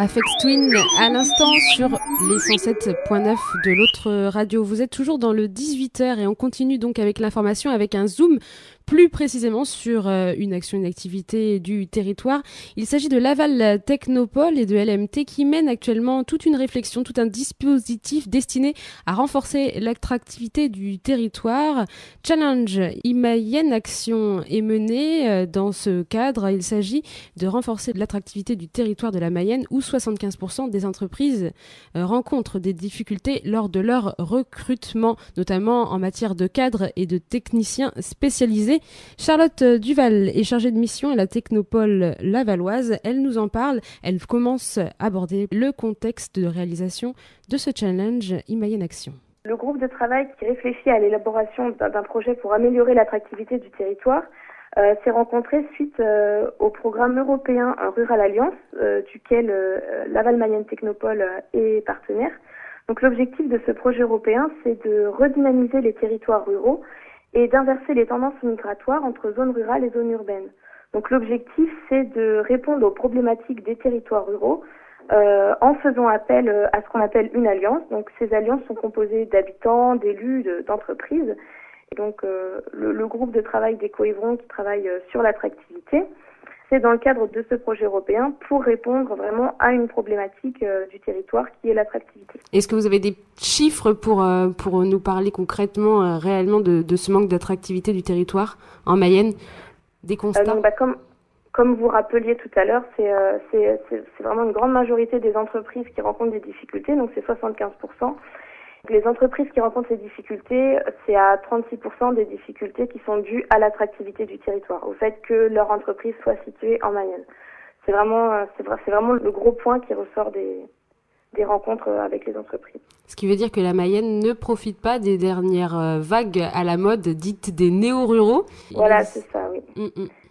Afex Twin à l'instant sur les 107.9 de l'autre radio. Vous êtes toujours dans le 18h et on continue donc avec l'information avec un zoom plus précisément sur une action, une activité du territoire. Il s'agit de Laval Technopole et de LMT qui mènent actuellement toute une réflexion, tout un dispositif destiné à renforcer l'attractivité du territoire. Challenge Imayenne Action est mené dans ce cadre. Il s'agit de renforcer l'attractivité du territoire de la Mayenne où 75% des entreprises rencontrent des difficultés lors de leur recrutement, notamment en matière de cadres et de techniciens spécialisés. Charlotte Duval est chargée de mission à la Technopole lavalloise. Elle nous en parle. Elle commence à aborder le contexte de réalisation de ce challenge Imayenne Action. Le groupe de travail qui réfléchit à l'élaboration d'un projet pour améliorer l'attractivité du territoire s'est rencontré suite au programme européen Rural Alliance, duquel Laval Mayenne Technopole est partenaire. Donc l'objectif de ce projet européen, c'est de redynamiser les territoires ruraux et d'inverser les tendances migratoires entre zones rurales et zones urbaines. Donc l'objectif, c'est de répondre aux problématiques des territoires ruraux en faisant appel à ce qu'on appelle une alliance. Donc ces alliances sont composées d'habitants, d'élus, d'entreprises. Et donc le groupe de travail des Coévrons qui travaille sur l'attractivité, c'est dans le cadre de ce projet européen pour répondre vraiment à une problématique du territoire qui est l'attractivité. Est-ce que vous avez des chiffres pour nous parler concrètement, réellement de ce manque d'attractivité du territoire en Mayenne, des constats Comme vous rappeliez tout à l'heure, c'est vraiment une grande majorité des entreprises qui rencontrent des difficultés, donc c'est 75%. Les entreprises qui rencontrent ces difficultés, c'est à 36% des difficultés qui sont dues à l'attractivité du territoire, au fait que leur entreprise soit située en Mayenne. C'est vraiment le gros point qui ressort des rencontres avec les entreprises. Ce qui veut dire que la Mayenne ne profite pas des dernières vagues à la mode dites des néo-ruraux. Voilà, c'est ça, oui.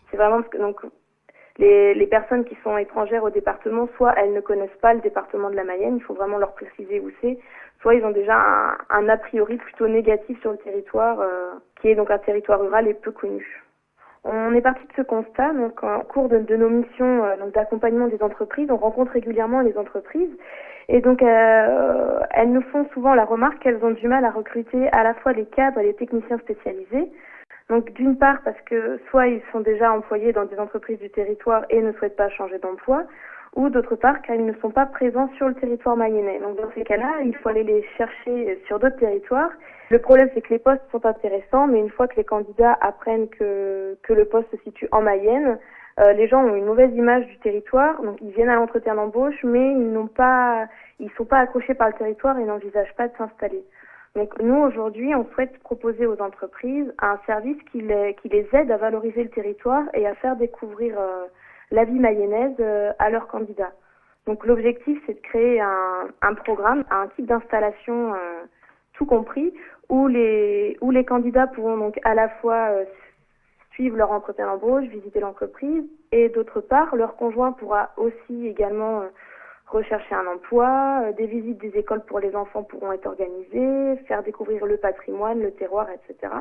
C'est vraiment parce que donc les personnes qui sont étrangères au département, soit elles ne connaissent pas le département de la Mayenne, il faut vraiment leur préciser où c'est, soit ils ont déjà un a priori plutôt négatif sur le territoire, qui est donc un territoire rural et peu connu. On est parti de ce constat, donc en cours de nos missions d'accompagnement des entreprises, on rencontre régulièrement les entreprises, et donc elles nous font souvent la remarque qu'elles ont du mal à recruter à la fois les cadres et les techniciens spécialisés. Donc d'une part parce que soit ils sont déjà employés dans des entreprises du territoire et ne souhaitent pas changer d'emploi, ou d'autre part car ils ne sont pas présents sur le territoire mayennais. Donc dans ces cas-là, il faut aller les chercher sur d'autres territoires. Le problème c'est que les postes sont intéressants, mais une fois que les candidats apprennent que le poste se situe en Mayenne, les gens ont une mauvaise image du territoire, donc ils viennent à l'entretien d'embauche, mais ils sont pas accrochés par le territoire et n'envisagent pas de s'installer. Donc nous, aujourd'hui, on souhaite proposer aux entreprises un service qui les aide à valoriser le territoire et à faire découvrir la vie mayonnaise à leurs candidats. Donc l'objectif, c'est de créer un programme, un type d'installation tout compris, où les candidats pourront donc à la fois suivre leur entretien d'embauche, visiter l'entreprise, et d'autre part, leur conjoint pourra aussi également rechercher un emploi, des visites des écoles pour les enfants pourront être organisées, faire découvrir le patrimoine, le terroir, etc.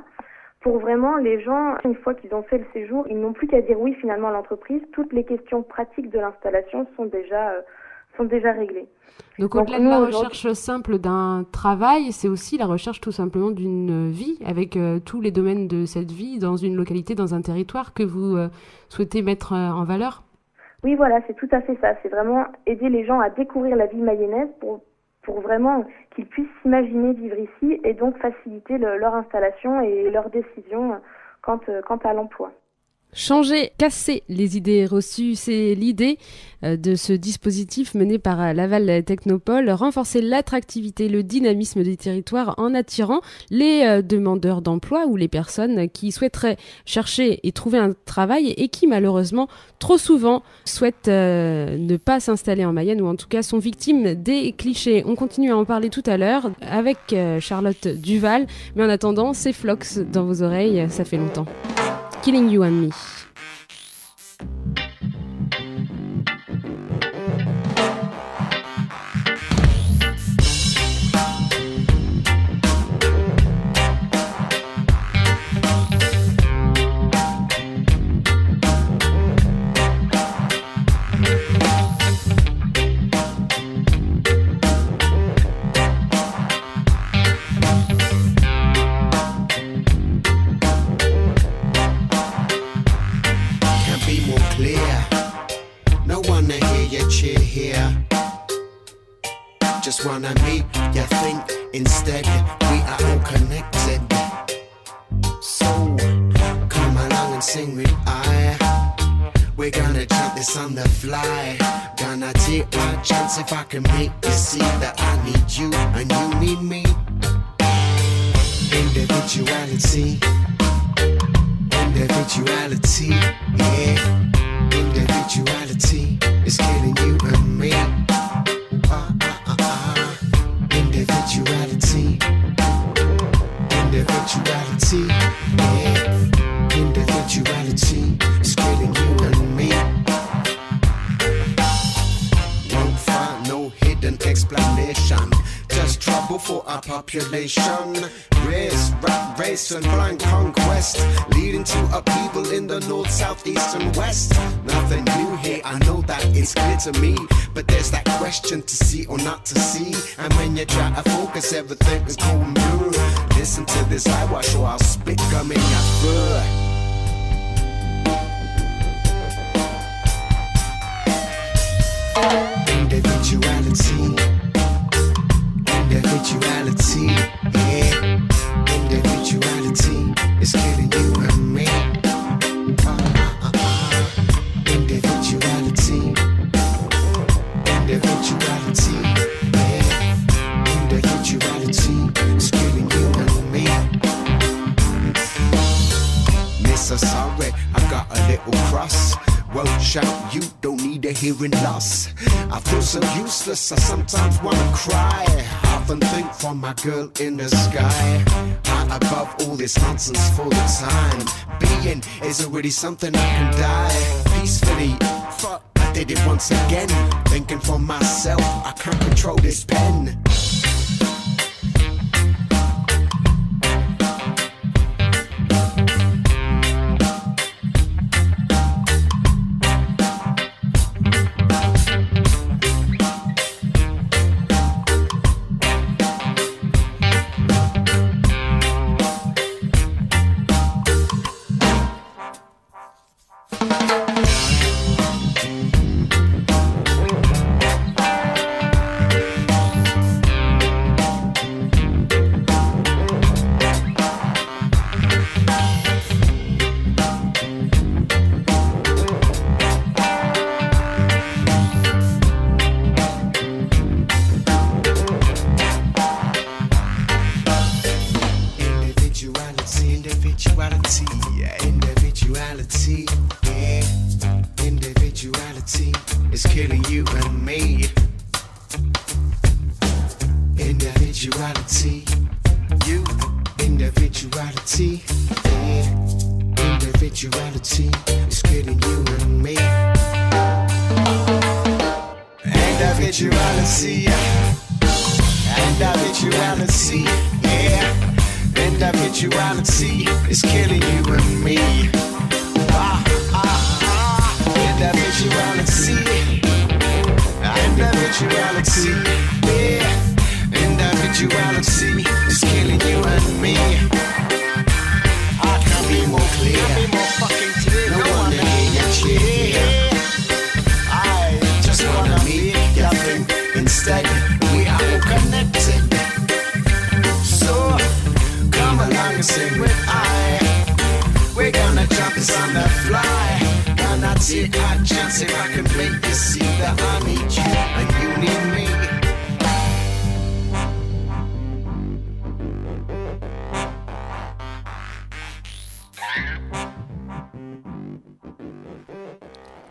Pour vraiment, les gens, une fois qu'ils ont fait le séjour, ils n'ont plus qu'à dire oui finalement à l'entreprise. Toutes les questions pratiques de l'installation sont déjà réglées. Donc au-delà de la recherche simple d'un travail, c'est aussi la recherche tout simplement d'une vie, avec tous les domaines de cette vie dans une localité, dans un territoire que vous souhaitez mettre en valeur ? Oui, voilà, c'est tout à fait ça. C'est vraiment aider les gens à découvrir la vie mayonnaise pour vraiment qu'ils puissent s'imaginer vivre ici et donc faciliter leur installation et leur décision quant à l'emploi. Changer, casser les idées reçues, c'est l'idée de ce dispositif mené par Laval Technopole, renforcer l'attractivité, le dynamisme des territoires en attirant les demandeurs d'emploi ou les personnes qui souhaiteraient chercher et trouver un travail et qui malheureusement trop souvent souhaitent ne pas s'installer en Mayenne ou en tout cas sont victimes des clichés. On continue à en parler tout à l'heure avec Charlotte Duval, mais en attendant, c'est Flox dans vos oreilles, ça fait longtemps. Killing You and Me. you cheer here. Just wanna meet you think instead we are all connected. So come along and sing with I. We're gonna jump this on the fly. Gonna take my chance if I can make you see that I need you and you need me. Individuality, individuality, yeah. Individuality is killing you and me. Individuality, individuality, yeah. Individuality is killing you and me. Won't find no hidden explanation, just trouble for our population. Race, rat race and blind conquest, leading to upheaval in the north, south, east and west. Nothing new here, I know that it's clear to me, but there's that question to see or not to see. And when you try to focus, everything is going blue. Listen to this eyewash or I'll spit gum in your fur. Individuality, individuality, yeah. Individuality is killing you and me. Individuality, individuality, yeah. Individuality is killing you and me. Miss, so sorry, I got a little cross. Won't shout, you don't need a hearing loss. I feel so useless, I sometimes wanna cry. I often think for my girl in the sky. High above all this nonsense for the time being is already something I can die peacefully. Fuck, I did it once again. Thinking for myself, I can't control this pen.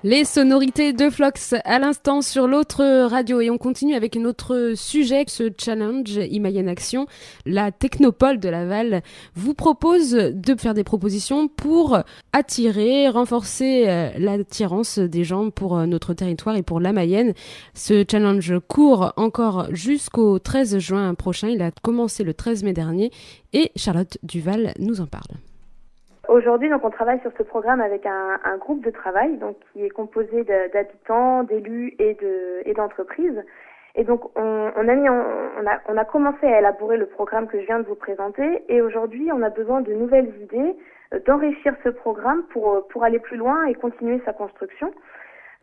Les sonorités de Flox à l'instant sur l'autre radio et on continue avec notre sujet, ce challenge Imayen Action. La Technopole de Laval vous propose de faire des propositions pour attirer, renforcer l'attirance des gens pour notre territoire et pour la Mayenne. Ce challenge court encore jusqu'au 13 juin prochain. Il a commencé le 13 mai dernier et Charlotte Duval nous en parle. Aujourd'hui, donc, on travaille sur ce programme avec un groupe de travail, donc, qui est composé d'habitants, d'élus et d'entreprises. Et donc, on a commencé à élaborer le programme que je viens de vous présenter. Et aujourd'hui, on a besoin de nouvelles idées, d'enrichir ce programme pour aller plus loin et continuer sa construction.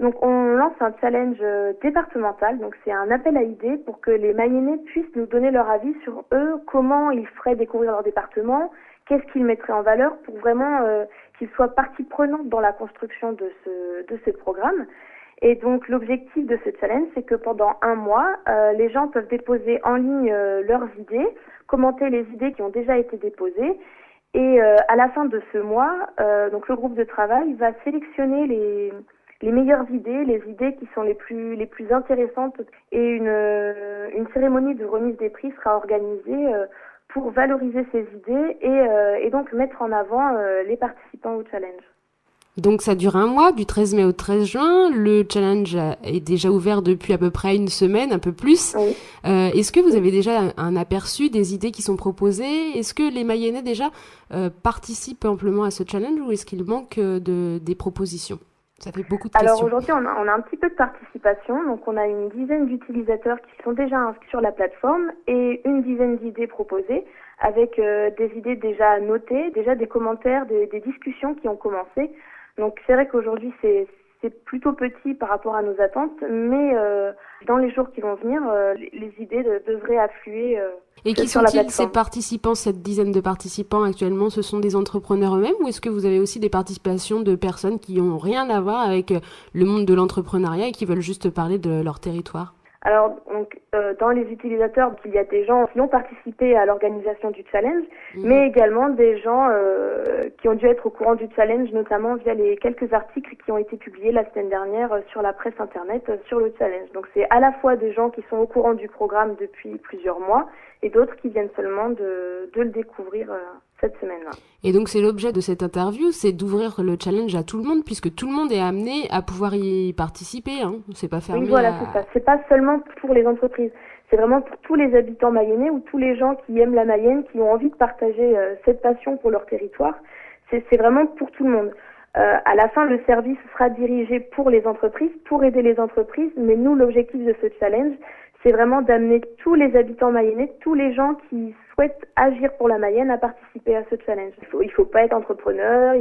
Donc on lance un challenge départemental, donc c'est un appel à idées pour que les Mayennais puissent nous donner leur avis sur eux, comment ils feraient découvrir leur département, qu'est-ce qu'ils mettraient en valeur pour vraiment qu'ils soient partie prenante dans la construction de ce programme. Et donc l'objectif de ce challenge, c'est que pendant un mois, les gens peuvent déposer en ligne leurs idées, commenter les idées qui ont déjà été déposées. Et à la fin de ce mois, donc le groupe de travail va sélectionner les meilleures idées, les idées qui sont les plus intéressantes, et une cérémonie de remise des prix sera organisée pour valoriser ces idées et donc mettre en avant les participants au challenge. Donc ça dure un mois, du 13 mai au 13 juin. Le challenge est déjà ouvert depuis à peu près une semaine, un peu plus. Oui. Est-ce que vous avez déjà un aperçu des idées qui sont proposées? Est-ce que les Mayennais déjà participent amplement à ce challenge ou est-ce qu'il manque des propositions? Ça fait beaucoup de questions. Alors aujourd'hui, on a un petit peu de participation. Donc on a une dizaine d'utilisateurs qui sont déjà inscrits sur la plateforme et une dizaine d'idées proposées avec des idées déjà notées, déjà des commentaires, des discussions qui ont commencé. Donc c'est vrai qu'aujourd'hui c'est plutôt petit par rapport à nos attentes, mais dans les jours qui vont venir, les idées devraient affluer Et qui sur la sont-ils plateforme. ces participants, cette dizaine de participants actuellement? Ce sont des entrepreneurs eux-mêmes ou est-ce que vous avez aussi des participations de personnes qui n'ont rien à voir avec le monde de l'entrepreneuriat et qui veulent juste parler de leur territoire? Alors, donc, dans les utilisateurs, il y a des gens qui ont participé à l'organisation du challenge, mais également des gens qui ont dû être au courant du challenge, notamment via les quelques articles qui ont été publiés la semaine dernière sur la presse internet sur le challenge. Donc, c'est à la fois des gens qui sont au courant du programme depuis plusieurs mois et d'autres qui viennent seulement de le découvrir cette semaine-là. Et donc, c'est l'objet de cette interview, c'est d'ouvrir le challenge à tout le monde, puisque tout le monde est amené à pouvoir y participer, hein. C'est pas fermé. Oui, voilà, c'est ça. C'est pas seulement pour les entreprises. C'est vraiment pour tous les habitants mayennais ou tous les gens qui aiment la Mayenne, qui ont envie de partager cette passion pour leur territoire. C'est vraiment pour tout le monde. À la fin, le service sera dirigé pour les entreprises, pour aider les entreprises. Mais nous, l'objectif de ce challenge, c'est vraiment d'amener tous les habitants mayennais, tous les gens qui souhaitent agir pour la Mayenne à participer à ce challenge. Il faut pas être entrepreneur,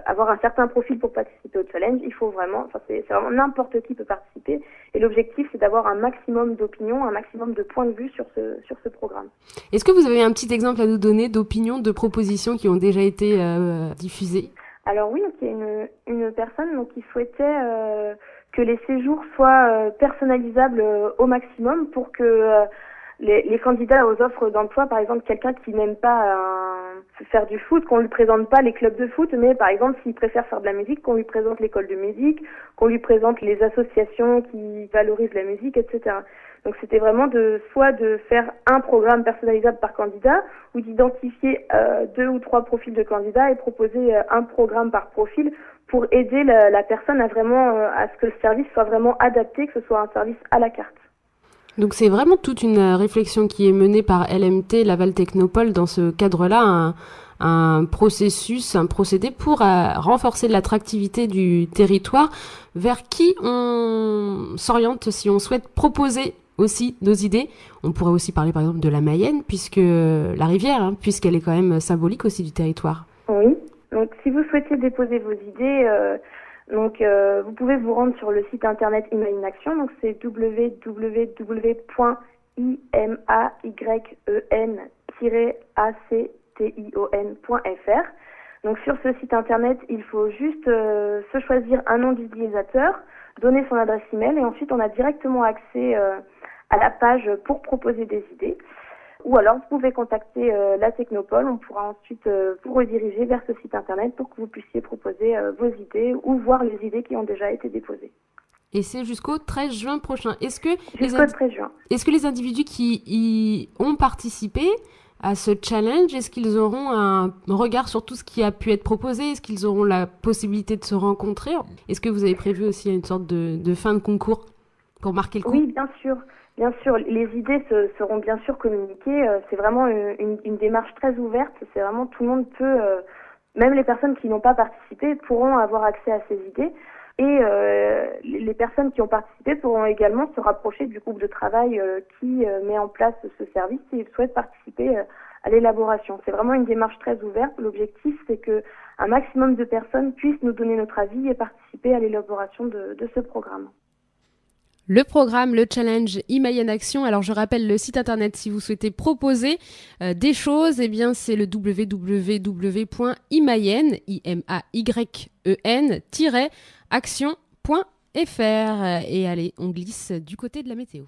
avoir un certain profil pour participer au challenge. Il faut vraiment, c'est vraiment n'importe qui peut participer. Et l'objectif, c'est d'avoir un maximum d'opinions, un maximum de points de vue sur ce programme. Est-ce que vous avez un petit exemple à nous donner d'opinions, de propositions qui ont déjà été diffusées? Alors oui, il y a une personne qui souhaitait que les séjours soient personnalisables au maximum pour que les candidats aux offres d'emploi, par exemple quelqu'un qui n'aime pas faire du foot, qu'on lui présente pas les clubs de foot, mais par exemple s'il préfère faire de la musique, qu'on lui présente l'école de musique, qu'on lui présente les associations qui valorisent la musique, etc. Donc c'était vraiment soit de faire un programme personnalisable par candidat ou d'identifier 2 ou 3 profils de candidats et proposer un programme par profil pour aider la personne à ce que le service soit vraiment adapté, que ce soit un service à la carte. Donc c'est vraiment toute une réflexion qui est menée par LMT Laval Technopole dans ce cadre-là, un processus, un procédé pour renforcer l'attractivité du territoire. Vers qui on s'oriente si on souhaite proposer aussi nos idées? On pourrait aussi parler par exemple de la Mayenne, puisque la rivière, puisqu'elle est quand même symbolique aussi du territoire. Oui, donc si vous souhaitez déposer vos idées, vous pouvez vous rendre sur le site internet Imagine Action, donc c'est www.imayen-action.fr. Donc sur ce site internet, il faut juste se choisir un nom d'utilisateur, donner son adresse email et ensuite on a directement accès à la page pour proposer des idées. Ou alors vous pouvez contacter la Technopole, on pourra ensuite vous rediriger vers ce site internet pour que vous puissiez proposer vos idées ou voir les idées qui ont déjà été déposées. Et c'est jusqu'au 13 juin prochain. Jusqu'au 13 juin. Est-ce que les individus qui y ont participé à ce challenge, est-ce qu'ils auront un regard sur tout ce qui a pu être proposé? Est-ce qu'ils auront la possibilité de se rencontrer? Est-ce que vous avez prévu aussi une sorte de fin de concours pour marquer le coup? Oui, bien sûr. Bien sûr, les idées seront bien sûr communiquées. C'est vraiment une démarche très ouverte. C'est vraiment tout le monde peut, même les personnes qui n'ont pas participé, pourront avoir accès à ces idées. Et les personnes qui ont participé pourront également se rapprocher du groupe de travail qui met en place ce service s'ils souhaitent participer à l'élaboration. C'est vraiment une démarche très ouverte. L'objectif, c'est que un maximum de personnes puissent nous donner notre avis et participer à l'élaboration de ce programme. Le programme, le challenge Imayenne Action. Alors je rappelle le site internet si vous souhaitez proposer des choses, eh bien c'est le www.imayenne-action.fr. Et allez, on glisse du côté de la météo.